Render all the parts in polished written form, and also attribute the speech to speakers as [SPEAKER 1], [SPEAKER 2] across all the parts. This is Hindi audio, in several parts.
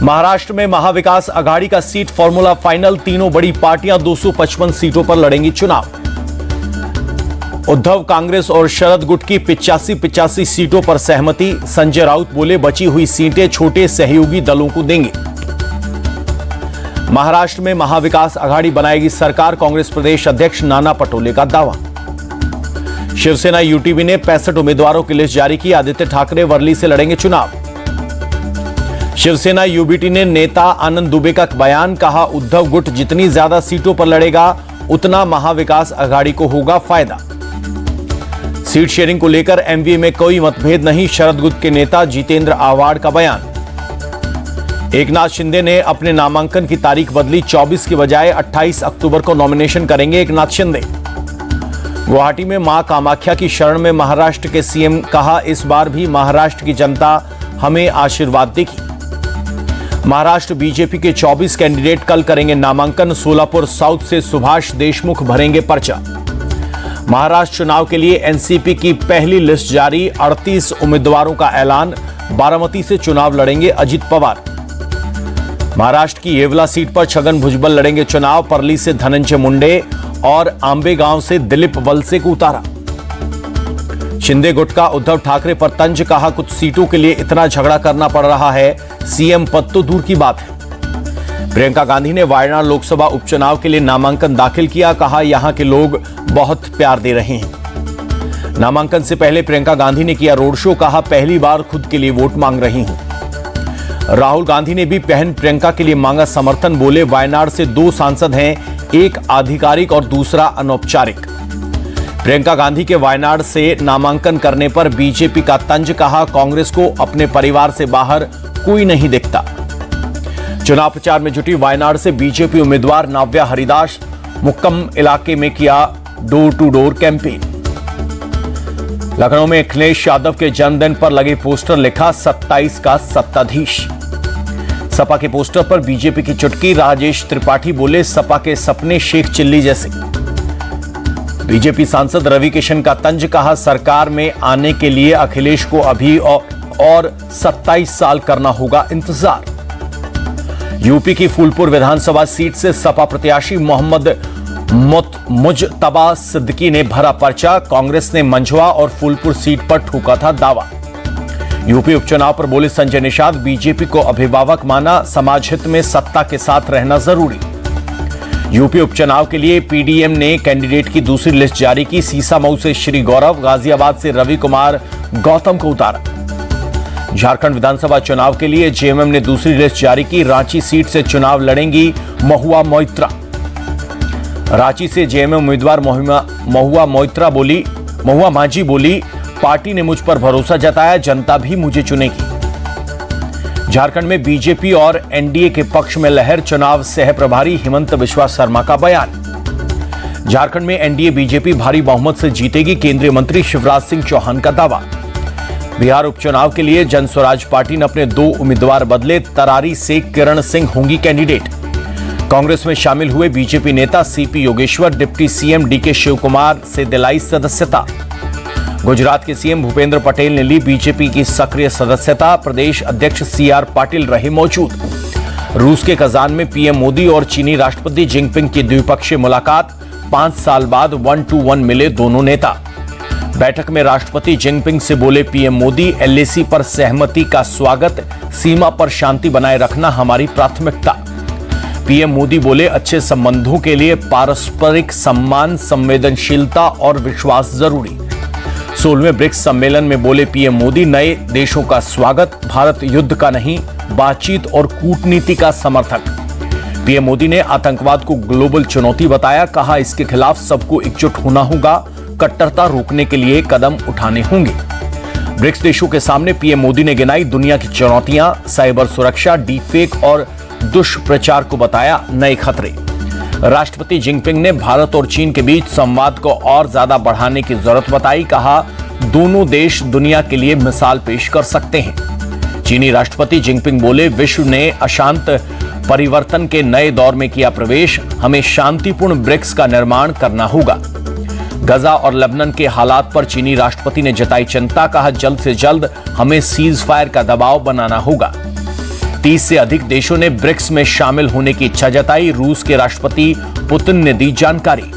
[SPEAKER 1] महाराष्ट्र में महाविकास आघाड़ी का सीट फॉर्मूला फाइनल। तीनों बड़ी पार्टियां 255 सीटों पर लड़ेंगी चुनाव। उद्धव, कांग्रेस और शरद गुट की 85 सीटों पर सहमति। संजय राउत बोले बची हुई सीटें छोटे सहयोगी दलों को देंगे। महाराष्ट्र में महाविकास आघाड़ी बनाएगी सरकार। कांग्रेस प्रदेश अध्यक्ष नाना पटोले का दावा। शिवसेना यूटीवी ने 65 उम्मीदवारों की लिस्ट जारी की। आदित्य ठाकरे वर्ली से लड़ेंगे चुनाव। शिवसेना यूबीटी ने नेता आनंद दुबे का बयान। कहा उद्धव गुट जितनी ज्यादा सीटों पर लड़ेगा उतना महाविकास आघाड़ी को होगा फायदा। सीट शेयरिंग को लेकर एमवीए में कोई मतभेद नहीं। शरद गुट के नेता जितेंद्र आव्हाड का बयान। एकनाथ शिंदे ने अपने नामांकन की तारीख बदली। 24 की बजाय 28 अक्टूबर को नॉमिनेशन करेंगे एकनाथ शिंदे। गुवाहाटी में मां कामाख्या की शरण में महाराष्ट्र के सीएम। कहा इस बार भी महाराष्ट्र की जनता हमें आशीर्वाद देगी। महाराष्ट्र बीजेपी के 24 कैंडिडेट कल करेंगे नामांकन। सोलापुर साउथ से सुभाष देशमुख भरेंगे पर्चा। महाराष्ट्र चुनाव के लिए एनसीपी की पहली लिस्ट जारी। 38 उम्मीदवारों का ऐलान। बारामती से चुनाव लड़ेंगे अजित पवार। महाराष्ट्र की येवला सीट पर छगन भुजबल लड़ेंगे चुनाव। परली से धनंजय मुंडे और आंबेगांव से दिलीप वलसे को उतारा। शिंदे गुट का उद्धव ठाकरे पर तंज। कहा कुछ सीटों के लिए इतना झगड़ा करना पड़ रहा है, सीएम पद तो दूर की बात है। प्रियंका गांधी ने वायनाड लोकसभा उपचुनाव के लिए नामांकन दाखिल किया। कहा यहां के लोग बहुत प्यार दे रहे हैं। नामांकन से पहले प्रियंका गांधी ने किया रोड शो। कहा पहली बार खुद के लिए वोट मांग रही हूं। राहुल गांधी ने भी बहन प्रियंका के लिए मांगा समर्थन। बोले वायनाड से 2 सांसद हैं, एक आधिकारिक और दूसरा अनौपचारिक। प्रियंका गांधी के वायनाड से नामांकन करने पर बीजेपी का तंज। कहा कांग्रेस को अपने परिवार से बाहर कोई नहीं दिखता। चुनाव प्रचार में जुटी वायनाड से बीजेपी उम्मीदवार नाव्या हरिदास। मुक्कम इलाके में किया door to door campaign. Lucknow में अखिलेश यादव के जन्मदिन पर लगे पोस्टर। लिखा 27 का सत्ताधीश। सपा के पोस्टर पर बीजेपी की चुटकी। राजेश त्रिपाठी बोले सपा के सपने शेख चिल्ली जैसे। बीजेपी सांसद रवि किशन का तंज। कहा सरकार में आने के लिए अखिलेश को अभी और 27 साल करना होगा इंतजार। यूपी की फूलपुर विधानसभा सीट से सपा प्रत्याशी मोहम्मद मुजतबा सिद्दीकी ने भरा पर्चा। कांग्रेस ने मंझवा और फूलपुर सीट पर ठोका था दावा। यूपी उपचुनाव पर बोले संजय निषाद। बीजेपी को अभिभावक माना। समाज हित में सत्ता के साथ रहना जरूरी। यूपी उपचुनाव के लिए पीडीएम ने कैंडिडेट की दूसरी लिस्ट जारी की। सीसामऊ से श्री गौरव, गाजियाबाद से रवि कुमार गौतम को उतारा। झारखंड विधानसभा चुनाव के लिए जेएमएम ने दूसरी लिस्ट जारी की। रांची सीट से चुनाव लड़ेंगी महुआ मोइत्रा। रांची से जेएमएम उम्मीदवार महुआ माझी बोली पार्टी ने मुझ पर भरोसा जताया, जनता भी मुझे चुनेगी। झारखंड में बीजेपी और एनडीए के पक्ष में लहर। चुनाव सह प्रभारी हिमंत बिस्वा शर्मा का बयान। झारखंड में एनडीए बीजेपी भारी बहुमत से जीतेगी। केंद्रीय मंत्री शिवराज सिंह चौहान का दावा। बिहार उपचुनाव के लिए जनस्वराज पार्टी ने अपने 2 उम्मीदवार बदले। तरारी से किरण सिंह होंगी कैंडिडेट। कांग्रेस में शामिल हुए बीजेपी नेता सीपी योगेश्वर। डिप्टी सीएम डीके शिवकुमार से दिलाई सदस्यता। गुजरात के सीएम भूपेंद्र पटेल ने ली बीजेपी की सक्रिय सदस्यता। प्रदेश अध्यक्ष सीआर पाटिल रहे मौजूद। रूस के कजान में पीएम मोदी और चीनी राष्ट्रपति जिनपिंग की द्विपक्षीय मुलाकात। 5 साल बाद 1-to-1 मिले दोनों नेता। बैठक में राष्ट्रपति जिनपिंग से बोले पीएम मोदी एलएसी पर सहमति का स्वागत। सीमा पर शांति बनाए रखना हमारी प्राथमिकता। पीएम मोदी बोले अच्छे संबंधों के लिए पारस्परिक सम्मान, संवेदनशीलता और विश्वास जरूरी। 16वें ब्रिक्स सम्मेलन में बोले पीएम मोदी नए देशों का स्वागत। भारत युद्ध का नहीं, बातचीत और कूटनीति का समर्थक। पीएम मोदी ने आतंकवाद को ग्लोबल चुनौती बताया। कहा इसके खिलाफ सबको एकजुट होना होगा। कट्टरता रोकने के लिए कदम उठाने होंगे। ब्रिक्स देशों के सामने पीएम मोदी ने गिनाई दुनिया की चुनौतियां। साइबर सुरक्षा, डीफेक और दुष्प्रचार को बताया नए खतरे। राष्ट्रपति जिनपिंग ने भारत और चीन के बीच संवाद को और ज्यादा बढ़ाने की जरूरत बताई। कहा दोनों देश दुनिया के लिए मिसाल पेश कर सकते हैं। चीनी राष्ट्रपति जिनपिंग बोले विश्व ने अशांत परिवर्तन के नए दौर में किया प्रवेश। हमें शांतिपूर्ण ब्रिक्स का निर्माण करना होगा। गजा और लेबनान के हालात पर चीनी राष्ट्रपति ने जताई चिंता। कहा जल्द से जल्द हमें सीज फायर का दबाव बनाना होगा। 30 से अधिक देशों ने ब्रिक्स में शामिल होने की इच्छा जताई। रूस के राष्ट्रपति पुतिन ने दी जानकारी।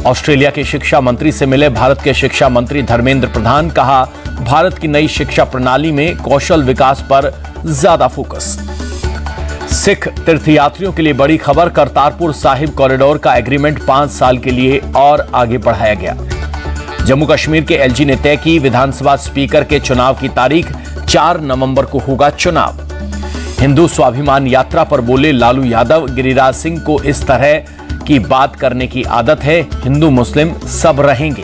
[SPEAKER 1] ऑस्ट्रेलिया के शिक्षा मंत्री से मिले भारत के शिक्षा मंत्री धर्मेंद्र प्रधान। कहा, भारत की नई शिक्षा प्रणाली में कौशल विकास पर ज्यादा फोकस। सिख तीर्थयात्रियों के लिए बड़ी खबर। करतारपुर साहिब कॉरिडोर का एग्रीमेंट 5 साल के लिए और आगे बढ़ाया गया। जम्मू कश्मीर के एलजी ने तय की विधानसभा स्पीकर के चुनाव की तारीख। 4 नवंबर को होगा चुनाव। हिंदू स्वाभिमान यात्रा पर बोले लालू यादव। गिरिराज सिंह को इस तरह की बात करने की आदत है, हिंदू मुस्लिम सब रहेंगे।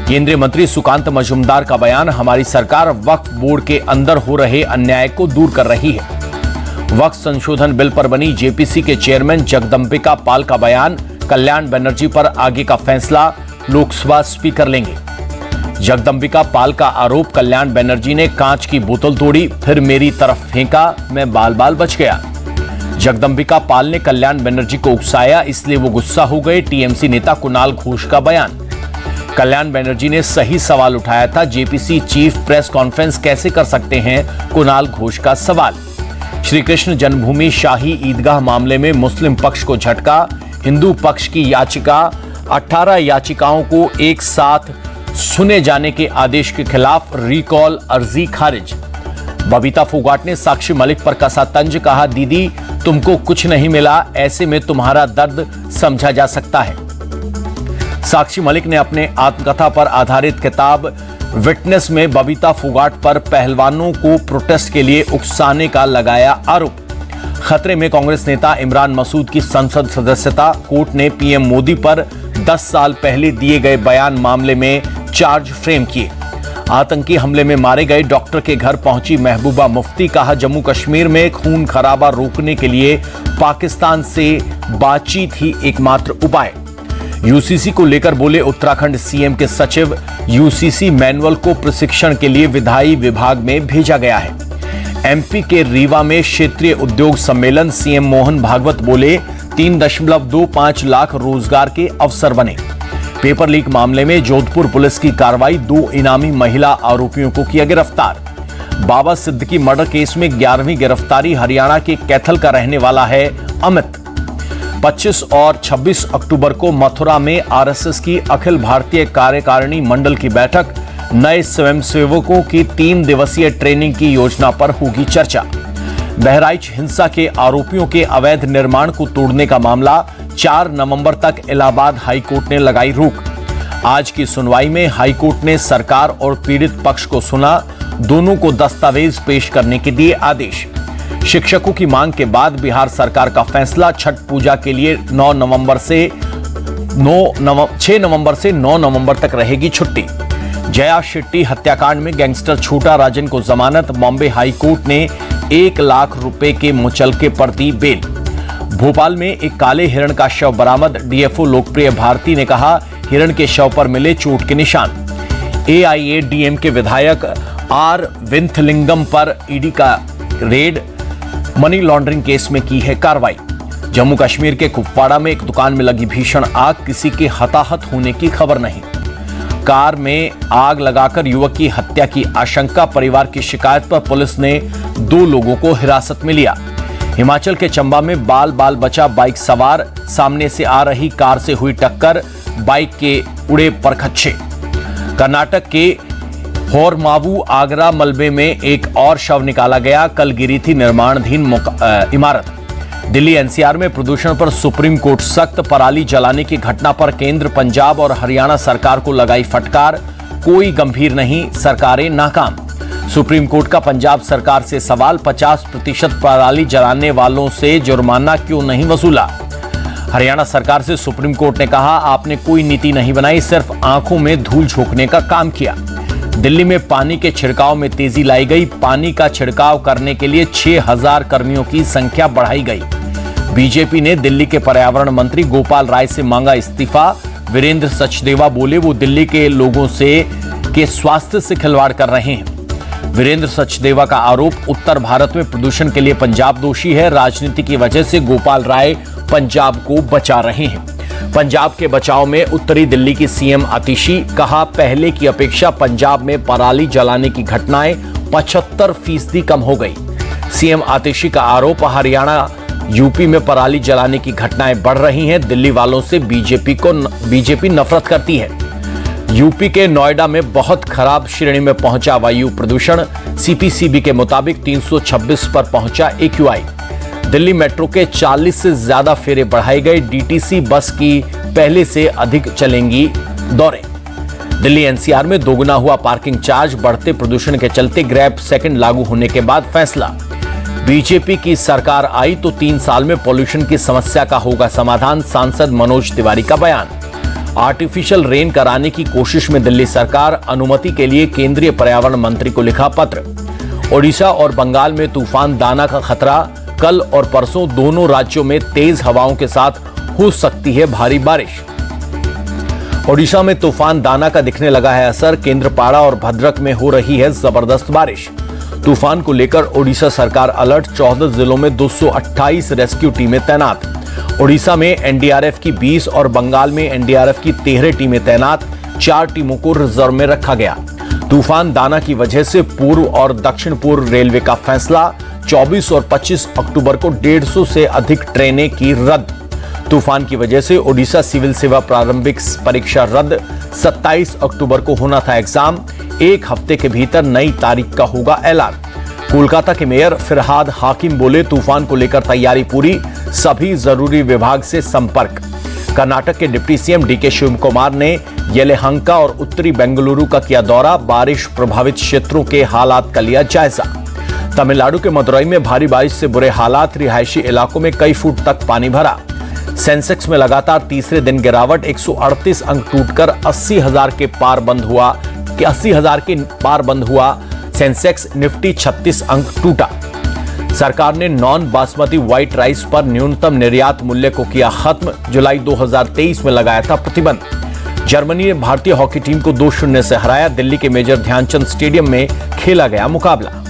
[SPEAKER 1] केंद्रीय मंत्री सुकांत मजूमदार का बयान। हमारी सरकार वक्फ बोर्ड के अंदर हो रहे अन्याय को दूर कर रही है। वक्फ संशोधन बिल पर बनी जेपीसी के चेयरमैन जगदंबिका पाल का बयान। कल्याण बनर्जी पर आगे का फैसला लोकसभा स्पीकर लेंगे। जगदंबिका पाल का आरोप, कल्याण बनर्जी ने कांच की बोतल तोड़ी, फिर मेरी तरफ फेंका, मैं बाल बाल बच गया। जगदंबिका पाल ने कल्याण बनर्जी को उकसाया, इसलिए वो गुस्सा हो गए। टीएमसी नेता कुणाल घोष का बयान। कल्याण बनर्जी ने सही सवाल उठाया था। जेपीसी चीफ प्रेस कॉन्फ्रेंस कैसे कर सकते हैं, कुणाल घोष का सवाल। श्री कृष्ण जन्मभूमि शाही ईदगाह मामले में मुस्लिम पक्ष को झटका। हिंदू पक्ष की याचिका 18 याचिकाओं को एक साथ सुने जाने के आदेश के खिलाफ रिकॉल अर्जी खारिज। बबीता फोगाट ने साक्षी मलिक पर कसा तंज। कहा, दीदी तुमको कुछ नहीं मिला, ऐसे में तुम्हारा दर्द समझा जा सकता है। साक्षी मलिक ने अपने आत्मकथा पर आधारित किताब विटनेस में बबीता फोगाट पर पहलवानों को प्रोटेस्ट के लिए उकसाने का लगाया आरोप। खतरे में कांग्रेस नेता इमरान मसूद की संसद सदस्यता। कोर्ट ने पीएम मोदी पर 10 साल पहले दिए गए बयान मामले में चार्ज फ्रेम किए। आतंकी हमले में मारे गए डॉक्टर के घर पहुंची महबूबा मुफ्ती। कहा, जम्मू कश्मीर में खून खराबा रोकने के लिए पाकिस्तान से बातचीत ही एकमात्र उपाय। यूसीसी को लेकर बोले उत्तराखंड सीएम के सचिव। यूसीसी मैनुअल को प्रशिक्षण के लिए विधायी विभाग में भेजा गया है। एमपी के रीवा में क्षेत्रीय उद्योग सम्मेलन। सीएम मोहन भागवत बोले 3.25 लाख रोजगार के अवसर बने। पेपर लीक मामले में जोधपुर पुलिस की कार्रवाई। 2 इनामी महिला आरोपियों को किया गिरफ्तार। बाबा सिद्दीकी मर्डर केस में 11वीं गिरफ्तारी। हरियाणा के कैथल का रहने वाला है अमित। 25 और 26 अक्टूबर को मथुरा में आरएसएस की अखिल भारतीय कार्यकारिणी मंडल की बैठक। नए स्वयंसेवकों की 3 दिवसीय ट्रेनिंग की योजना पर होगी चर्चा। बहराइच हिंसा के आरोपियों के अवैध निर्माण को तोड़ने का मामला। 4 नवंबर तक इलाहाबाद हाईकोर्ट ने लगाई रोक। आज की सुनवाई में हाईकोर्ट ने सरकार और पीड़ित पक्ष को सुना। दोनों को दस्तावेज पेश करने के दिए आदेश। शिक्षकों की मांग के बाद बिहार सरकार का फैसला। छठ पूजा के लिए 6 नवंबर से 9 नवंबर तक रहेगी छुट्टी। जया शेट्टी हत्याकांड में गैंगस्टर छोटा राजन को जमानत। बॉम्बे हाई कोर्ट ने 1 लाख रुपए के मुचलके पर दी बेल। भोपाल में एक काले हिरण का शव बरामद। डीएफओ लोकप्रिय भारती ने कहा, हिरण के शव पर मिले चोट के निशान। एआईएडीएमके विधायक आर विंथलिंगम पर ईडी का रेड। मनी लॉन्ड्रिंग केस में की है कार्रवाई। जम्मू कश्मीर के कुपवाड़ा में एक दुकान में लगी भीषण आग। किसी के हताहत होने की खबर नहीं। कार में आग लगाकर युवक की हत्या की आशंका। परिवार की शिकायत पर पुलिस ने 2 लोगों को हिरासत में लिया। हिमाचल के चंबा में बाल बाल बचा बाइक सवार। सामने से आ रही कार से हुई टक्कर। बाइक के उड़े परखच्चे। कर्नाटक के होरमावू आगरा मलबे में एक और शव निकाला गया। कल गिरी थी निर्माणाधीन इमारत। दिल्ली एनसीआर में प्रदूषण पर सुप्रीम कोर्ट सख्त। पराली जलाने की घटना पर केंद्र, पंजाब और हरियाणा सरकार को लगाई फटकार। कोई गंभीर नहीं, सरकारें नाकाम। सुप्रीम कोर्ट का पंजाब सरकार से सवाल। 50% पराली जलाने वालों से जुर्माना क्यों नहीं वसूला। हरियाणा सरकार से सुप्रीम कोर्ट ने कहा, आपने कोई नीति नहीं बनाई, सिर्फ आंखों में धूल झोंकने का काम किया। दिल्ली में पानी के छिड़काव में तेजी लाई गई। पानी का छिड़काव करने के लिए 6000 कर्मियों की संख्या बढ़ाई गई। बीजेपी ने दिल्ली के पर्यावरण मंत्री गोपाल राय से मांगा इस्तीफा। वीरेंद्र सचदेवा बोले वो दिल्ली के लोगों के स्वास्थ्य से खिलवाड़ कर रहे हैं। वीरेंद्र सचदेवा का आरोप, उत्तर भारत में प्रदूषण के लिए पंजाब दोषी है। राजनीति की वजह से गोपाल राय पंजाब को बचा रहे हैं। पंजाब के बचाव में उत्तरी दिल्ली की सीएम आतिशी। कहा, पहले की अपेक्षा पंजाब में पराली जलाने की घटनाएं 75% कम हो गई। सीएम आतिशी का आरोप, हरियाणा यूपी में पराली जलाने की घटनाएं बढ़ रही हैं। दिल्ली वालों से बीजेपी नफरत करती है। यूपी के नोएडा में बहुत खराब श्रेणी में पहुंचा वायु प्रदूषण। सीपीसीबी के मुताबिक 326 पर पहुंचा AQI। दिल्ली मेट्रो के 40 से ज्यादा फेरे बढ़ाए गए। डीटीसी बस की पहले से अधिक चलेंगी दौरें। दिल्ली एनसीआर में दोगुना हुआ पार्किंग चार्ज। बढ़ते प्रदूषण के चलते ग्रैब सेकंड लागू होने के बाद फैसला। बीजेपी की सरकार आई तो 3 साल में पॉल्यूशन की समस्या का होगा समाधान। सांसद मनोज तिवारी का बयान। आर्टिफिशियल रेन कराने की कोशिश में दिल्ली सरकार। अनुमति के लिए केंद्रीय पर्यावरण मंत्री को लिखा पत्र। ओडिशा और बंगाल में तूफान दाना का खतरा। कल और परसों दोनों राज्यों में तेज हवाओं के साथ हो सकती है भारी बारिश। ओडिशा में तूफान दाना का दिखने लगा है असर। केंद्रपाड़ा और भद्रक में हो रही है जबरदस्त बारिश। तूफान को लेकर ओडिशा सरकार अलर्ट। 14 जिलों में 228 रेस्क्यू टीमें तैनात। ओडिशा में एनडीआरएफ की 20 और बंगाल में एनडीआरएफ की 13 टीमें तैनात। 4 टीमों को रिजर्व में रखा गया। तूफान दाना की वजह से पूर्व और दक्षिण पूर्व रेलवे का फैसला। 24 और 25 अक्टूबर को 150 से अधिक ट्रेनें की रद्द। तूफान की वजह से ओडिशा सिविल सेवा प्रारंभिक परीक्षा रद्द। 27 अक्टूबर को होना था एग्जाम। 1 हफ्ते के भीतर नई तारीख का होगा ऐलान। कोलकाता के मेयर फिरहाद हाकिम बोले, तूफान को लेकर तैयारी पूरी। सभी जरूरी विभाग से संपर्क। कर्नाटक के डिप्टी सीएम डीके शिव कुमार ने येलेहंका और उत्तरी बेंगलुरु का किया दौरा। बारिश प्रभावित क्षेत्रों के हालात का लिया जायजा। तमिलनाडु के मदुरई में भारी बारिश से बुरे हालात। रिहायशी इलाकों में कई फुट तक पानी भरा। सेंसेक्स में लगातार तीसरे दिन गिरावट। 138 अंक टूटकर 80,000 के पार बंद हुआ। सेंसेक्स। निफ्टी 36 अंक टूटा। सरकार ने नॉन बासमती व्हाइट राइस पर न्यूनतम निर्यात मूल्य को किया खत्म। जुलाई 2023 में लगाया था प्रतिबंध। जर्मनी ने भारतीय हॉकी टीम को 2-0 से हराया। दिल्ली के मेजर ध्यानचंद स्टेडियम में खेला गया मुकाबला।